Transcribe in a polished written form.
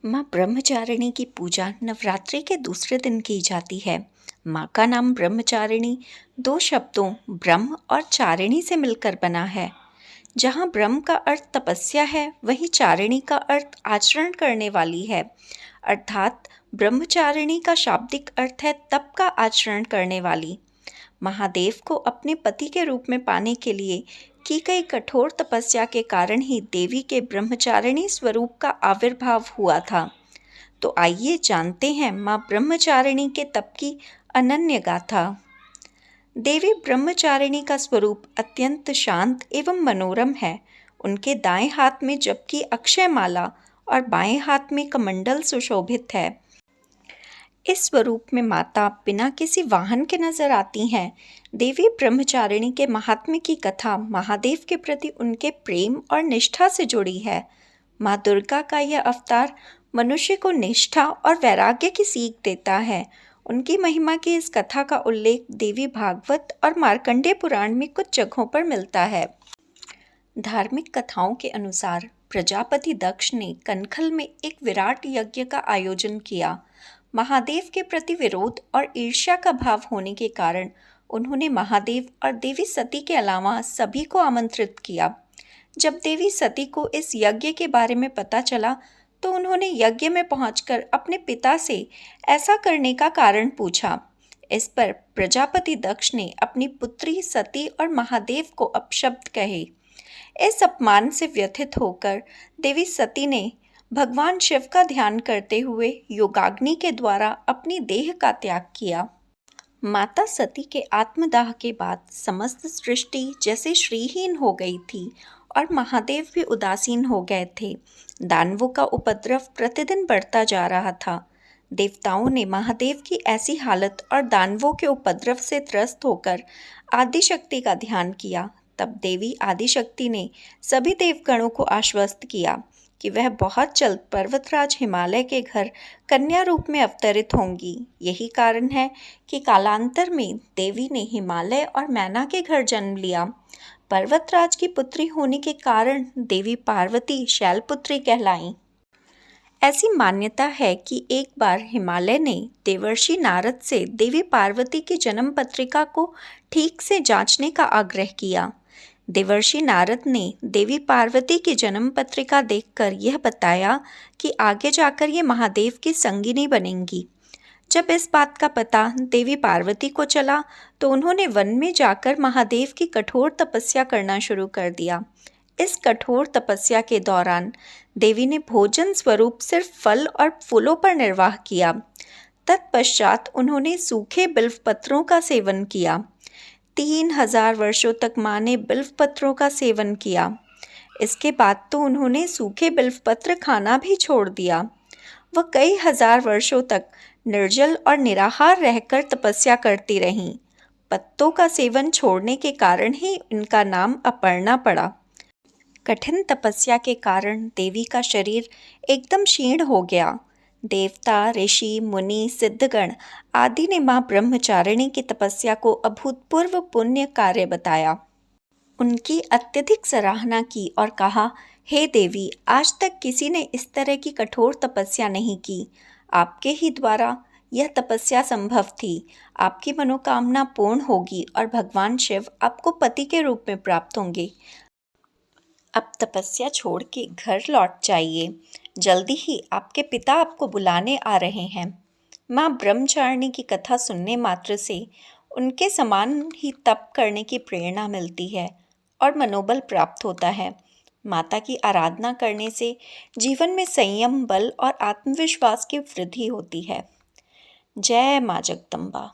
माँ ब्रह्मचारिणी की पूजा नवरात्रि के दूसरे दिन की जाती है। माँ का नाम ब्रह्मचारिणी दो शब्दों ब्रह्म और चारिणी से मिलकर बना है। जहाँ ब्रह्म का अर्थ तपस्या है, वहीं चारिणी का अर्थ आचरण करने वाली है। अर्थात ब्रह्मचारिणी का शाब्दिक अर्थ है तप का आचरण करने वाली। महादेव को अपने पति के रूप में पाने के लिए की गई कठोर तपस्या के कारण ही देवी के ब्रह्मचारिणी स्वरूप का आविर्भाव हुआ था। तो आइए जानते हैं माँ ब्रह्मचारिणी के तप की अनन्य गाथा। देवी ब्रह्मचारिणी का स्वरूप अत्यंत शांत एवं मनोरम है। उनके दाएं हाथ में जबकि अक्षय माला और बाएं हाथ में कमंडल सुशोभित है। इस स्वरूप में माता बिना किसी वाहन के नजर आती हैं। देवी ब्रह्मचारिणी के महात्म्य की कथा महादेव के प्रति उनके प्रेम और निष्ठा से जुड़ी है। माँ दुर्गा का यह अवतार मनुष्य को निष्ठा और वैराग्य की सीख देता है। उनकी महिमा की इस कथा का उल्लेख देवी भागवत और मार्कंडेय पुराण में कुछ जगहों पर मिलता है। धार्मिक कथाओं के अनुसार प्रजापति दक्ष ने कनखल में एक विराट यज्ञ का आयोजन किया। महादेव के प्रति विरोध और ईर्ष्या का भाव होने के कारण उन्होंने महादेव और देवी सती के अलावा सभी को आमंत्रित किया। जब देवी सती को इस यज्ञ के बारे में पता चला तो उन्होंने यज्ञ में पहुंचकर अपने पिता से ऐसा करने का कारण पूछा। इस पर प्रजापति दक्ष ने अपनी पुत्री सती और महादेव को अपशब्द कहे। इस अपमान से व्यथित होकर देवी सती ने भगवान शिव का ध्यान करते हुए योगाग्नि के द्वारा अपनी देह का त्याग किया। माता सती के आत्मदाह के बाद समस्त सृष्टि जैसे श्रीहीन हो गई थी और महादेव भी उदासीन हो गए थे। दानवों का उपद्रव प्रतिदिन बढ़ता जा रहा था। देवताओं ने महादेव की ऐसी हालत और दानवों के उपद्रव से त्रस्त होकर आदिशक्ति का ध्यान किया। तब देवी आदिशक्ति ने सभी देवगणों को आश्वस्त किया कि वह बहुत जल्द पर्वतराज हिमालय के घर कन्या रूप में अवतरित होंगी। यही कारण है कि कालांतर में देवी ने हिमालय और मैना के घर जन्म लिया। पर्वतराज की पुत्री होने के कारण देवी पार्वती शैलपुत्री कहलाईं। ऐसी मान्यता है कि एक बार हिमालय ने देवर्षि नारद से देवी पार्वती की जन्म पत्रिका को ठीक से जांचने का आग्रह किया। देवर्षि नारद ने देवी पार्वती की जन्म पत्रिका देखकर यह बताया कि आगे जाकर ये महादेव की संगिनी बनेंगी। जब इस बात का पता देवी पार्वती को चला तो उन्होंने वन में जाकर महादेव की कठोर तपस्या करना शुरू कर दिया। इस कठोर तपस्या के दौरान देवी ने भोजन स्वरूप सिर्फ फल और फूलों पर निर्वाह किया। तत्पश्चात उन्होंने सूखे बिल्व पत्रों का सेवन किया। 3000 वर्षों तक माँ ने बिल्व पत्रों का सेवन किया। इसके बाद तो उन्होंने सूखे बिल्व पत्र खाना भी छोड़ दिया। वह कई हजार वर्षों तक निर्जल और निराहार रहकर तपस्या करती रहीं। पत्तों का सेवन छोड़ने के कारण ही इनका नाम अपर्णा पड़ा। कठिन तपस्या के कारण देवी का शरीर एकदम क्षीण हो गया। देवता, ऋषि, मुनि, सिद्धगण आदि ने माँ ब्रह्मचारिणी की तपस्या को अभूतपूर्व पुण्य कार्य बताया। उनकी अत्यधिक सराहना की और कहा, हे देवी, आज तक किसी ने इस तरह की कठोर तपस्या नहीं की। आपके ही द्वारा यह तपस्या संभव थी। आपकी मनोकामना पूर्ण होगी और भगवान शिव आपको पति के रूप में प्राप्त होंगे। अब तपस्या छोड़ के घर लौट जाइए। जल्दी ही आपके पिता आपको बुलाने आ रहे हैं। माँ ब्रह्मचारिणी की कथा सुनने मात्र से उनके समान ही तप करने की प्रेरणा मिलती है और मनोबल प्राप्त होता है। माता की आराधना करने से जीवन में संयम, बल और आत्मविश्वास की वृद्धि होती है। जय माँ जगदम्बा।